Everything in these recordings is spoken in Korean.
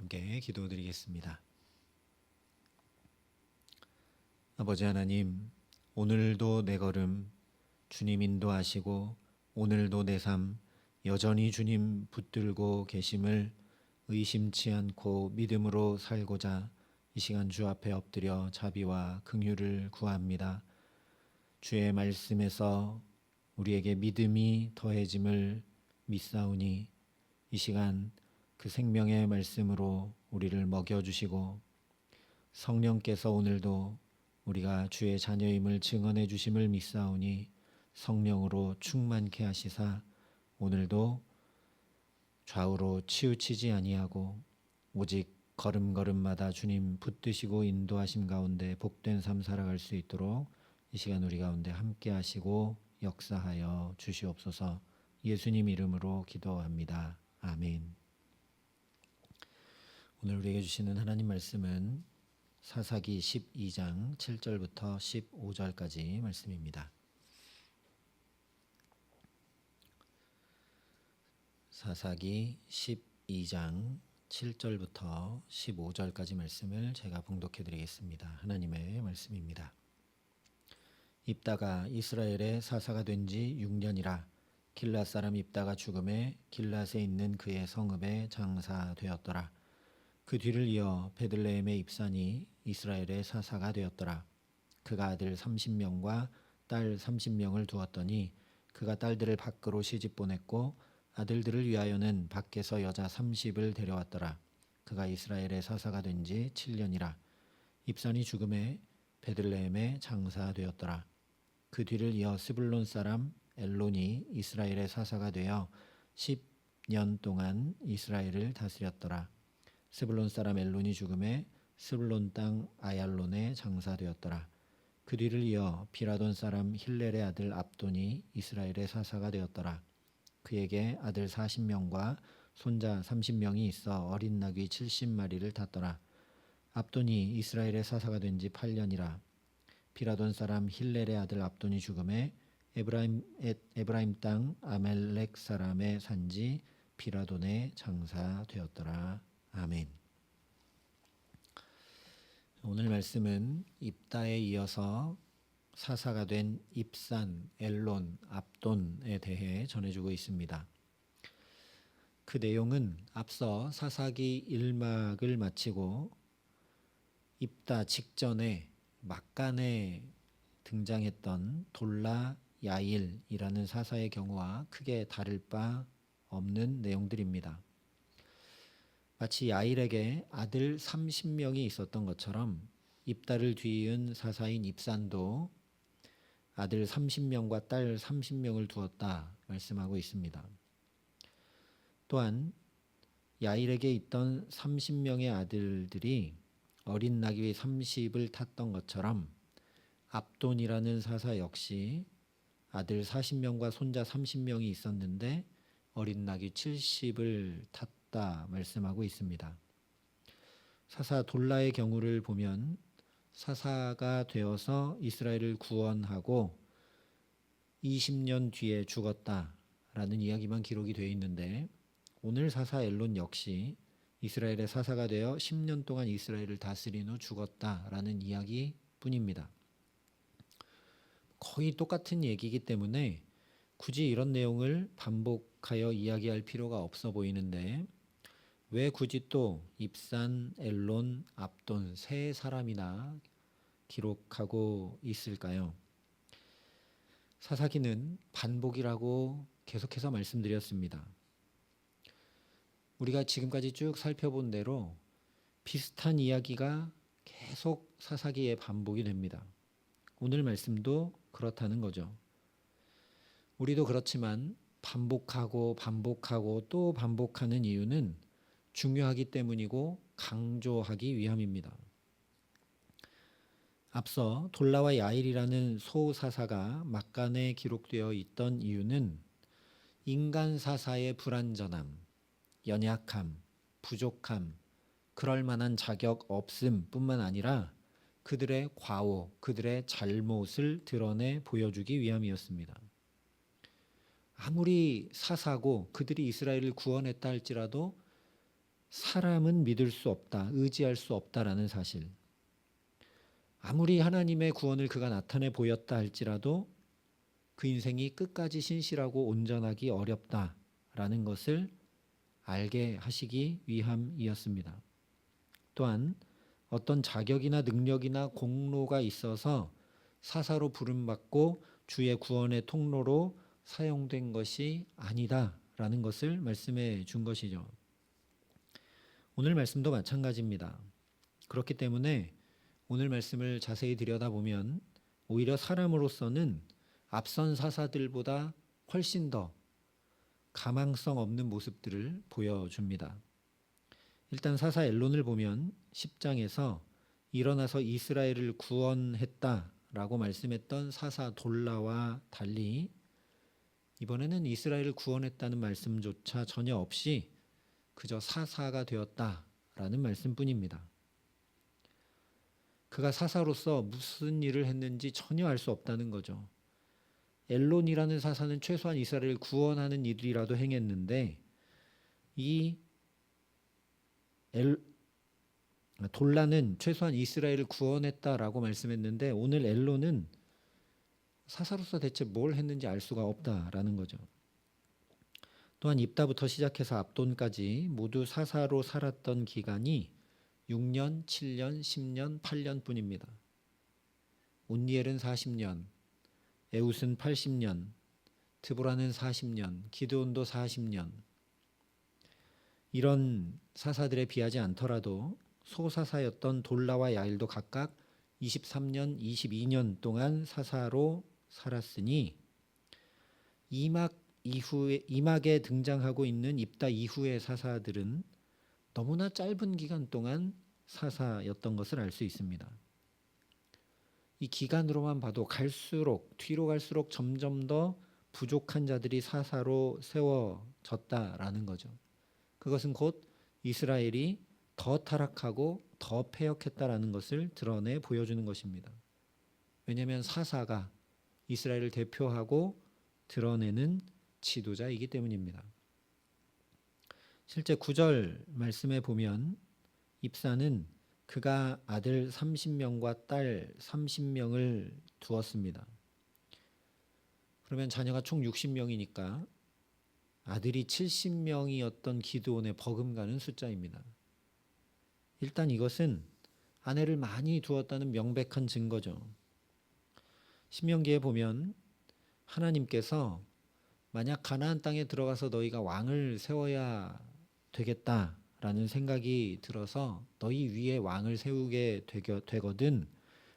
함께 기도드리겠습니다. 아버지 하나님, 오늘도 내 걸음 주님 인도하시고 오늘도 내 삶 여전히 주님 붙들고 계심을 의심치 않고 믿음으로 살고자 이 시간 주 앞에 엎드려 자비와 긍휼을 구합니다. 주의 말씀에서 우리에게 믿음이 더해짐을 믿사오니 이 시간 그 생명의 말씀으로 우리를 먹여주시고 성령께서 오늘도 우리가 주의 자녀임을 증언해 주심을 믿사오니 성령으로 충만케 하시사 오늘도 좌우로 치우치지 아니하고 오직 걸음걸음마다 주님 붙드시고 인도하심 가운데 복된 삶 살아갈 수 있도록 이 시간 우리 가운데 함께 하시고 역사하여 주시옵소서. 예수님 이름으로 기도합니다. 아멘. 오늘 우리에게 주시는 하나님 말씀은 사사기 12장 7절부터 15절까지 말씀입니다. 사사기 12장 7절부터 15절까지 말씀을 제가 봉독해 드리겠습니다. 하나님의 말씀입니다. 입다가 이스라엘의 사사가 된 지 6년이라 길앗 사람 입다가 죽음에 길앗에 있는 그의 성읍에 장사되었더라. 그 뒤를 이어 베들레헴의 입산이 이스라엘의 사사가 되었더라. 그가 아들 30명과 딸 30명을 두었더니 그가 딸들을 밖으로 시집 보냈고 아들들을 위하여는 밖에서 여자 30을 데려왔더라. 그가 이스라엘의 사사가 된 지 7년이라 입산이 죽음에 베들레헴에 장사되었더라. 그 뒤를 이어 스불론 사람 엘론이 이스라엘의 사사가 되어 10년 동안 이스라엘을 다스렸더라. 스불론 사람 엘론이 죽음에 스불론 땅 아얄론에 장사되었더라. 그 뒤를 이어 비라돈 사람 힐렐의 아들 압돈이 이스라엘의 사사가 되었더라. 그에게 아들 40명과 손자 30명이 있어 어린 나귀 70마리를 탔더라. 압돈이 이스라엘의 사사가 된 지 8년이라 비라돈 사람 힐렐의 아들 압돈이 죽음에 에브라임 땅 아멜렉 사람의 산지 비라돈에 장사되었더라. 아멘. 오늘 말씀은 입다에 이어서 사사가 된 입산, 엘론, 압돈에 대해 전해주고 있습니다. 그 내용은 앞서 사사기 1막을 마치고 입다 직전에 막간에 등장했던 돌라 야일이라는 사사의 경우와 크게 다를 바 없는 내용들입니다. 마치 야일에게 아들 30명이 있었던 것처럼 입다를 뒤이은 사사인 입산도 아들 30명과 딸 30명을 두었다 말씀하고 있습니다. 또한 야일에게 있던 30명의 아들들이 어린 나귀 30을 탔던 것처럼 압돈이라는 사사 역시 아들 40명과 손자 30명이 있었는데 어린 나귀 70을 탔다 말씀하고 있습니다. 사사 돌라의 경우를 보면 사사가 되어서 이스라엘을 구원하고 20년 뒤에 죽었다라는 이야기만 기록이 되어 있는데 오늘 사사 엘론 역시 이스라엘의 사사가 되어 10년 동안 이스라엘을 다스린 후 죽었다라는 이야기뿐입니다. 거의 똑같은 얘기이기 때문에 굳이 이런 내용을 반복하여 이야기할 필요가 없어 보이는데 왜 굳이 또 입산, 엘론, 압돈 세 사람이나 기록하고 있을까요? 사사기는 반복이라고 계속해서 말씀드렸습니다. 우리가 지금까지 쭉 살펴본 대로 비슷한 이야기가 계속 사사기에 반복이 됩니다. 오늘 말씀도 그렇다는 거죠. 우리도 그렇지만 반복하고 또 반복하는 이유는 중요하기 때문이고 강조하기 위함입니다. 앞서 돌라와 야일이라는 소사사가 막간에 기록되어 있던 이유는 인간 사사의 불완전함, 연약함, 부족함, 그럴 만한 자격 없음 뿐만 아니라 그들의 과오, 그들의 잘못을 드러내 보여주기 위함이었습니다. 아무리 사사고 그들이 이스라엘을 구원했다 할지라도 사람은 믿을 수 없다, 의지할 수 없다라는 사실. 아무리 하나님의 구원을 그가 나타내 보였다 할지라도 그 인생이 끝까지 신실하고 온전하기 어렵다라는 것을 알게 하시기 위함이었습니다. 또한 어떤 자격이나 능력이나 공로가 있어서 사사로 부름받고 주의 구원의 통로로 사용된 것이 아니다라는 것을 말씀해 준 것이죠. 오늘 말씀도 마찬가지입니다. 그렇기 때문에 오늘 말씀을 자세히 들여다보면 오히려 사람으로서는 앞선 사사들보다 훨씬 더 가망성 없는 모습들을 보여줍니다. 일단 사사 엘론을 보면 10장에서 일어나서 이스라엘을 구원했다라고 말씀했던 사사 돌라와 달리 이번에는 이스라엘을 구원했다는 말씀조차 전혀 없이 그저 사사가 되었다라는 말씀뿐입니다. 그가 사사로서 무슨 일을 했는지 전혀 알 수 없다는 거죠. 엘론이라는 사사는 최소한 이스라엘을 구원하는 일이라도 행했는데 이 돌라는 최소한 이스라엘을 구원했다라고 말씀했는데 오늘 엘론은 사사로서 대체 뭘 했는지 알 수가 없다라는 거죠. 또한 입다부터 시작해서 압돈까지 모두 사사로 살았던 기간이 6년, 7년, 10년, 8년뿐입니다. 온니엘은 40년, 에웃은 80년, 드보라는 40년, 기드온도 40년. 이런 사사들에 비하지 않더라도 소사사였던 돌라와 야일도 각각 23년, 22년 동안 사사로 살았으니 이막에 등장하고 있는 입다 이후의 사사들은 너무나 짧은 기간 동안 사사였던 것을 알 수 있습니다. 이 기간으로만 봐도 뒤로 갈수록 점점 더 부족한 자들이 사사로 세워졌다라는 거죠. 그것은 곧 이스라엘이 더 타락하고 더 패역했다라는 것을 드러내 보여주는 것입니다. 왜냐하면 사사가 이스라엘을 대표하고 드러내는 지도자이기 때문입니다. 실제 9절 말씀에 보면 입사는 그가 아들 30명과 딸 30명을 두었습니다. 그러면 자녀가 총 60명이니까 아들이 70명이었던 기드온의 버금가는 숫자입니다. 일단 이것은 아내를 많이 두었다는 명백한 증거죠. 신명기에 보면 하나님께서 만약 가나안 땅에 들어가서 너희가 왕을 세워야 되겠다라는 생각이 들어서 너희 위에 왕을 세우게 되거든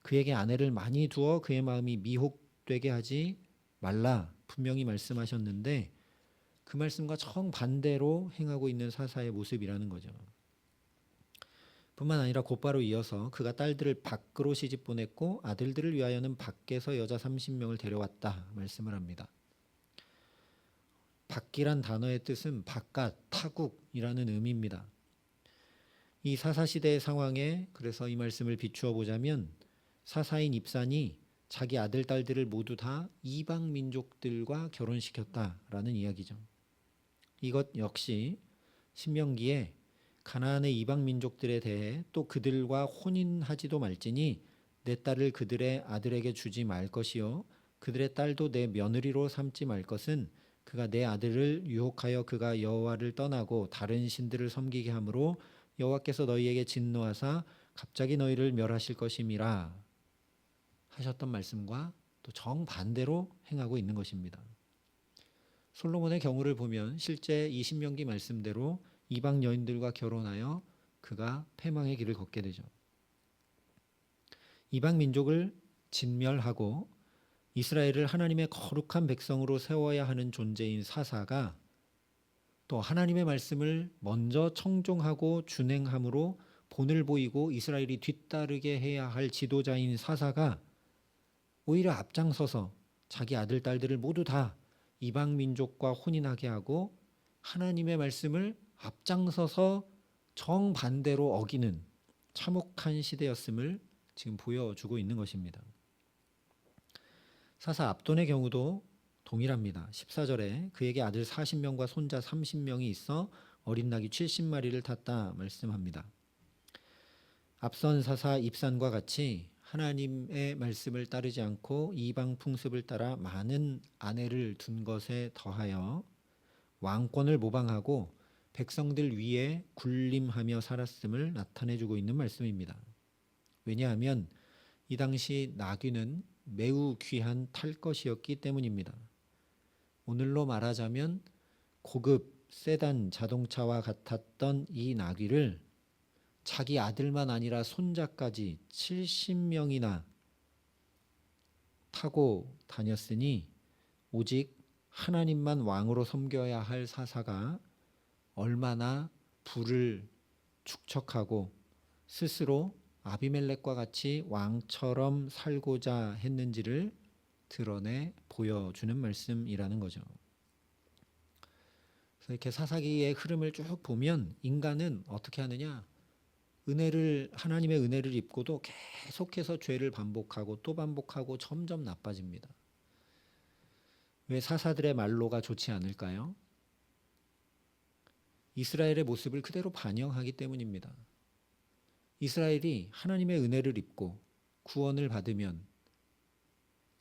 그에게 아내를 많이 두어 그의 마음이 미혹되게 하지 말라 분명히 말씀하셨는데 그 말씀과 정반대로 행하고 있는 사사의 모습이라는 거죠. 뿐만 아니라 곧바로 이어서 그가 딸들을 밖으로 시집 보냈고 아들들을 위하여는 밖에서 여자 30명을 데려왔다 말씀을 합니다. 밖이란 단어의 뜻은 바깥, 타국이라는 의미입니다. 이 사사시대의 상황에 그래서 이 말씀을 비추어 보자면 사사인 입산이 자기 아들, 딸들을 모두 다 이방 민족들과 결혼시켰다라는 이야기죠. 이것 역시 신명기에 가나안의 이방 민족들에 대해 또 그들과 혼인하지도 말지니 내 딸을 그들의 아들에게 주지 말 것이요 그들의 딸도 내 며느리로 삼지 말 것은 그가 내 아들을 유혹하여 그가 여호와를 떠나고 다른 신들을 섬기게 하므로 여호와께서 너희에게 진노하사 갑자기 너희를 멸하실 것임이라 하셨던 말씀과 또 정반대로 행하고 있는 것입니다. 솔로몬의 경우를 보면 실제 이 신명기 말씀대로 이방 여인들과 결혼하여 그가 패망의 길을 걷게 되죠. 이방 민족을 진멸하고 이스라엘을 하나님의 거룩한 백성으로 세워야 하는 존재인 사사가 또 하나님의 말씀을 먼저 청종하고 준행함으로 본을 보이고 이스라엘이 뒤따르게 해야 할 지도자인 사사가 오히려 앞장서서 자기 아들, 딸들을 모두 다 이방 민족과 혼인하게 하고 하나님의 말씀을 앞장서서 정반대로 어기는 참혹한 시대였음을 지금 보여주고 있는 것입니다. 사사 압돈의 경우도 동일합니다. 14절에 그에게 아들 40명과 손자 30명이 있어 어린 낙이 70마리를 탔다 말씀합니다. 앞선 사사 입산과 같이 하나님의 말씀을 따르지 않고 이방 풍습을 따라 많은 아내를 둔 것에 더하여 왕권을 모방하고 백성들 위에 군림하며 살았음을 나타내주고 있는 말씀입니다. 왜냐하면 이 당시 나귀는 매우 귀한 탈 것이었기 때문입니다. 오늘로 말하자면 고급 세단 자동차와 같았던 이 나귀를 자기 아들만 아니라 손자까지 70명이나 타고 다녔으니 오직 하나님만 왕으로 섬겨야 할 사사가 얼마나 부를 축적하고 스스로 아비멜렉과 같이 왕처럼 살고자 했는지를 드러내 보여주는 말씀이라는 거죠. 그래서 이렇게 사사기의 흐름을 쭉 보면 인간은 어떻게 하느냐? 하나님의 은혜를 입고도 계속해서 죄를 반복하고 또 반복하고 점점 나빠집니다. 왜 사사들의 말로가 좋지 않을까요? 이스라엘의 모습을 그대로 반영하기 때문입니다. 이스라엘이 하나님의 은혜를 입고 구원을 받으면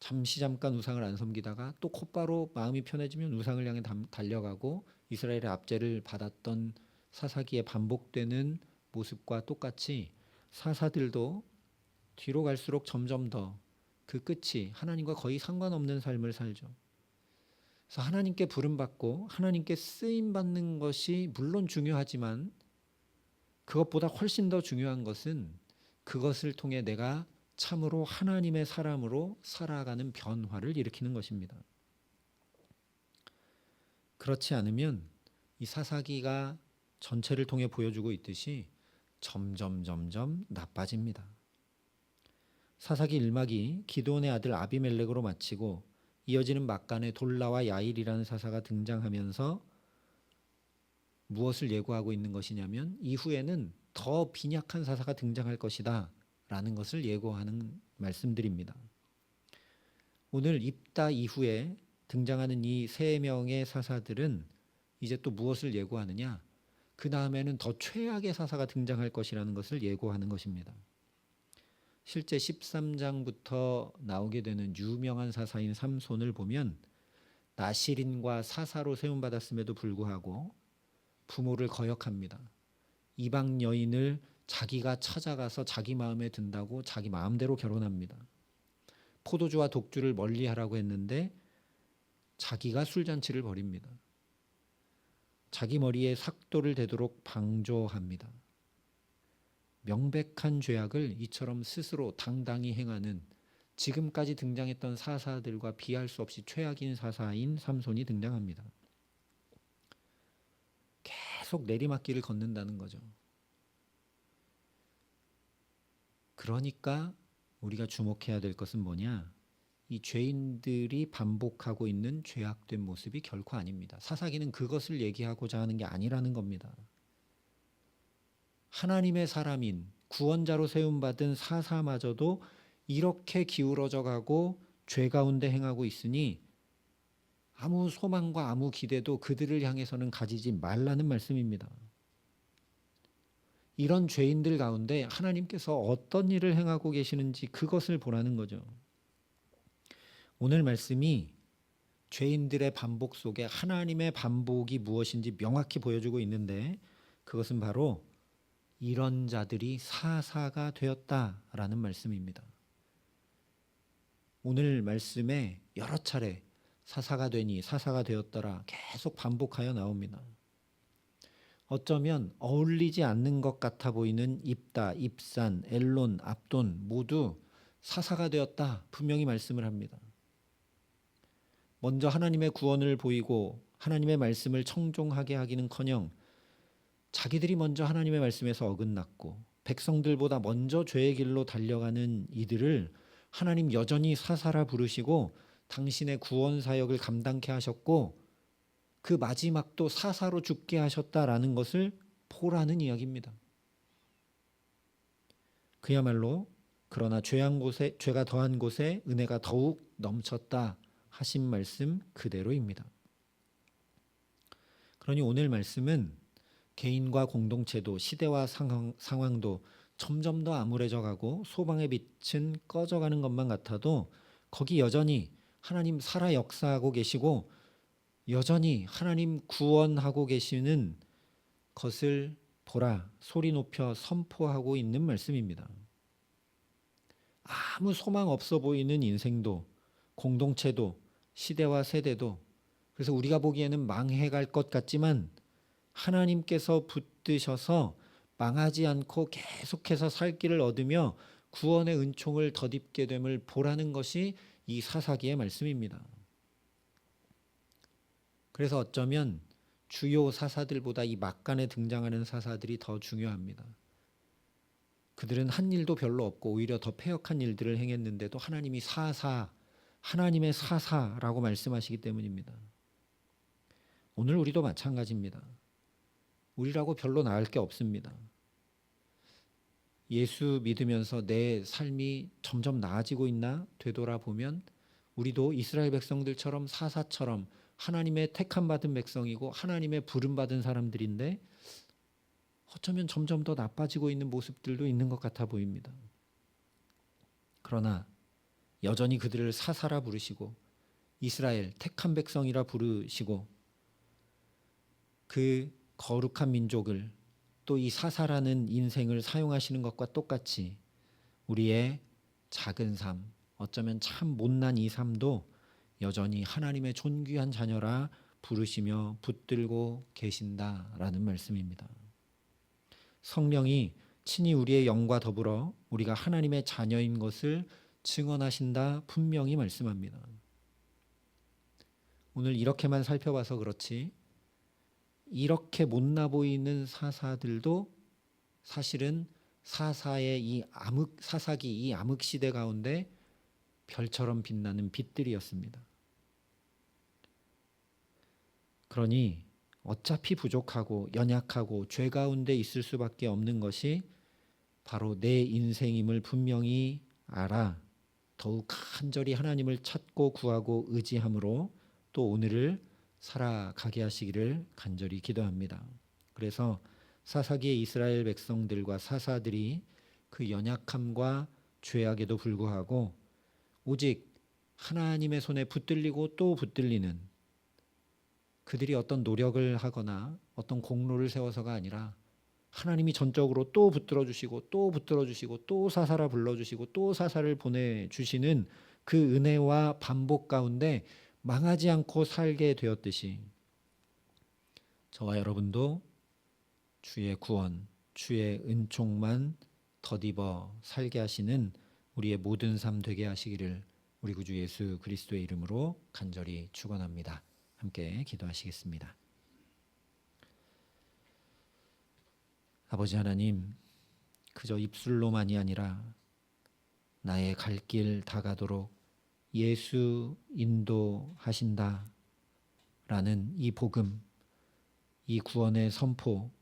잠깐 우상을 안 섬기다가 또 곧바로 마음이 편해지면 우상을 향해 달려가고 이스라엘의 압제를 받았던 사사기에 반복되는 모습과 똑같이 사사들도 뒤로 갈수록 점점 더 그 끝이 하나님과 거의 상관없는 삶을 살죠. 그래서 하나님께 부름받고 하나님께 쓰임받는 것이 물론 중요하지만 그것보다 훨씬 더 중요한 것은 그것을 통해 내가 참으로 하나님의 사람으로 살아가는 변화를 일으키는 것입니다. 그렇지 않으면 이 사사기가 전체를 통해 보여주고 있듯이 점점 나빠집니다. 사사기 1막이 기드온의 아들 아비멜렉으로 마치고 이어지는 막간에 돌라와 야일이라는 사사가 등장하면서 무엇을 예고하고 있는 것이냐면 이후에는 더 빈약한 사사가 등장할 것이다 라는 것을 예고하는 말씀들입니다. 오늘 입다 이후에 등장하는 이 3명의 사사들은 이제 또 무엇을 예고하느냐? 그 다음에는 더 최악의 사사가 등장할 것이라는 것을 예고하는 것입니다. 실제 13장부터 나오게 되는 유명한 사사인 삼손을 보면 나실인과 사사로 세움받았음에도 불구하고 부모를 거역합니다. 이방 여인을 자기가 찾아가서 자기 마음에 든다고 자기 마음대로 결혼합니다. 포도주와 독주를 멀리하라고 했는데 자기가 술잔치를 벌입니다. 자기 머리에 삭도를 대도록 방조합니다. 명백한 죄악을 이처럼 스스로 당당히 행하는 지금까지 등장했던 사사들과 비할 수 없이 최악인 사사인 삼손이 등장합니다. 계속 내리막길을 걷는다는 거죠. 그러니까 우리가 주목해야 될 것은 뭐냐? 이 죄인들이 반복하고 있는 죄악된 모습이 결코 아닙니다. 사사기는 그것을 얘기하고자 하는 게 아니라는 겁니다. 하나님의 사람인 구원자로 세움받은 사사마저도 이렇게 기울어져 가고 죄 가운데 행하고 있으니 아무 소망과 아무 기대도 그들을 향해서는 가지지 말라는 말씀입니다. 이런 죄인들 가운데 하나님께서 어떤 일을 행하고 계시는지 그것을 보라는 거죠. 오늘 말씀이 죄인들의 반복 속에 하나님의 반복이 무엇인지 명확히 보여주고 있는데 그것은 바로 이런 자들이 사사가 되었다라는 말씀입니다. 오늘 말씀에 여러 차례 사사가 되니 사사가 되었더라 계속 반복하여 나옵니다. 어쩌면 어울리지 않는 것 같아 보이는 입다, 입산, 엘론, 압돈 모두 사사가 되었다 분명히 말씀을 합니다. 먼저 하나님의 구원을 보이고 하나님의 말씀을 청종하게 하기는커녕 자기들이 먼저 하나님의 말씀에서 어긋났고 백성들보다 먼저 죄의 길로 달려가는 이들을 하나님 여전히 사사라 부르시고 당신의 구원 사역을 감당케 하셨고 그 마지막도 사사로 죽게 하셨다라는 것을 보라는 이야기입니다. 그야말로 그러나 죄가 더한 곳에 은혜가 더욱 넘쳤다 하신 말씀 그대로입니다. 그러니 오늘 말씀은 개인과 공동체도 시대와 상황도 점점 더 암울해져 가고 소망의 빛은 꺼져가는 것만 같아도 거기 여전히 하나님 살아 역사하고 계시고 여전히 하나님 구원하고 계시는 것을 보라 소리 높여 선포하고 있는 말씀입니다. 아무 소망 없어 보이는 인생도 공동체도 시대와 세대도 그래서 우리가 보기에는 망해갈 것 같지만 하나님께서 붙드셔서 망하지 않고 계속해서 살 길을 얻으며 구원의 은총을 덧입게 됨을 보라는 것이 이 사사기의 말씀입니다. 그래서 어쩌면 주요 사사들보다 이 막간에 등장하는 사사들이 더 중요합니다. 그들은 한 일도 별로 없고 오히려 더 패역한 일들을 행했는데도 하나님이 하나님의 사사라고 말씀하시기 때문입니다. 오늘 우리도 마찬가지입니다. 우리라고 별로 나을 게 없습니다. 예수 믿으면서 내 삶이 점점 나아지고 있나 되돌아보면 우리도 이스라엘 백성들처럼 사사처럼 하나님의 택함 받은 백성이고 하나님의 부름 받은 사람들인데 어쩌면 점점 더 나빠지고 있는 모습들도 있는 것 같아 보입니다. 그러나 여전히 그들을 사사라 부르시고 이스라엘 택한 백성이라 부르시고 그 거룩한 민족을 또 이 사사라는 인생을 사용하시는 것과 똑같이 우리의 작은 삶, 어쩌면 참 못난 이 삶도 여전히 하나님의 존귀한 자녀라 부르시며 붙들고 계신다라는 말씀입니다. 성령이 친히 우리의 영과 더불어 우리가 하나님의 자녀인 것을 증언하신다 분명히 말씀합니다. 오늘 이렇게만 살펴봐서 그렇지 이렇게 못나 보이는 사사들도 사실은 사사의 사사기 이 암흑 시대 가운데 별처럼 빛나는 빛들이었습니다. 그러니 어차피 부족하고 연약하고 죄 가운데 있을 수밖에 없는 것이 바로 내 인생임을 분명히 알아 더욱 간절히 하나님을 찾고 구하고 의지함으로 또 오늘을 살아가게 하시기를 간절히 기도합니다. 그래서 사사기의 이스라엘 백성들과 사사들이 그 연약함과 죄악에도 불구하고 오직 하나님의 손에 붙들리고 또 붙들리는 그들이 어떤 노력을 하거나 어떤 공로를 세워서가 아니라 하나님이 전적으로 또 붙들어 주시고 또 붙들어 주시고 또 사사라 불러주시고 또 사사를 보내주시는 그 은혜와 반복 가운데 망하지 않고 살게 되었듯이 저와 여러분도 주의 구원, 주의 은총만 덧입어 살게 하시는 우리의 모든 삶 되게 하시기를 우리 구주 예수 그리스도의 이름으로 간절히 축원합니다. 함께 기도하시겠습니다. 아버지 하나님, 그저 입술로만이 아니라 나의 갈 길 다가도록 예수 인도하신다 라는 이 복음, 이 구원의 선포,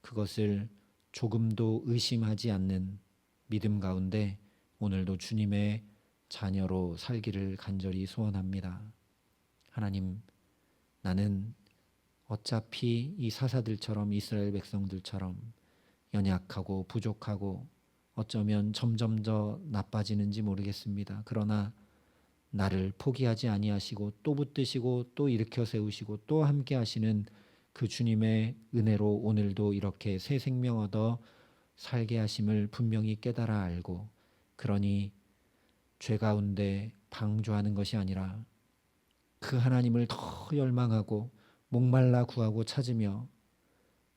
그것을 조금도 의심하지 않는 믿음 가운데 오늘도 주님의 자녀로 살기를 간절히 소원합니다. 하나님, 나는 어차피 이 사사들처럼 이스라엘 백성들처럼 연약하고 부족하고 어쩌면 점점 더 나빠지는지 모르겠습니다. 그러나 나를 포기하지 아니하시고 또 붙드시고 또 일으켜 세우시고 또 함께 하시는 그 주님의 은혜로 오늘도 이렇게 새 생명 얻어 살게 하심을 분명히 깨달아 알고 그러니 죄 가운데 방주하는 것이 아니라 그 하나님을 더 열망하고 목말라 구하고 찾으며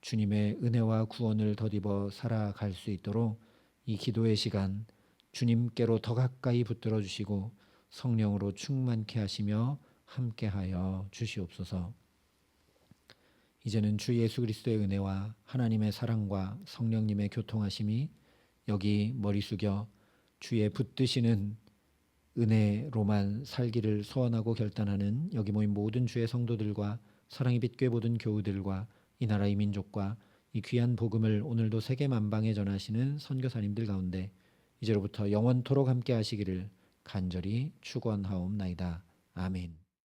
주님의 은혜와 구원을 덧입어 살아갈 수 있도록 이 기도의 시간 주님께로 더 가까이 붙들어 주시고 성령으로 충만케 하시며 함께하여 주시옵소서. 이제는 주 예수 그리스도의 은혜와 하나님의 사랑과 성령님의 교통하심이 여기 머리 숙여 주의 붙드시는 은혜로만 살기를 소원하고 결단하는 여기 모인 모든 주의 성도들과 사랑의 빛 교회 모든 교우들과 이 나라 이 민족과 이 귀한 복음을 오늘도 세계 만방에 전하시는 선교사님들 가운데 이제로부터 영원토록 함께 하시기를 간절히 축원하옵나이다. 아멘.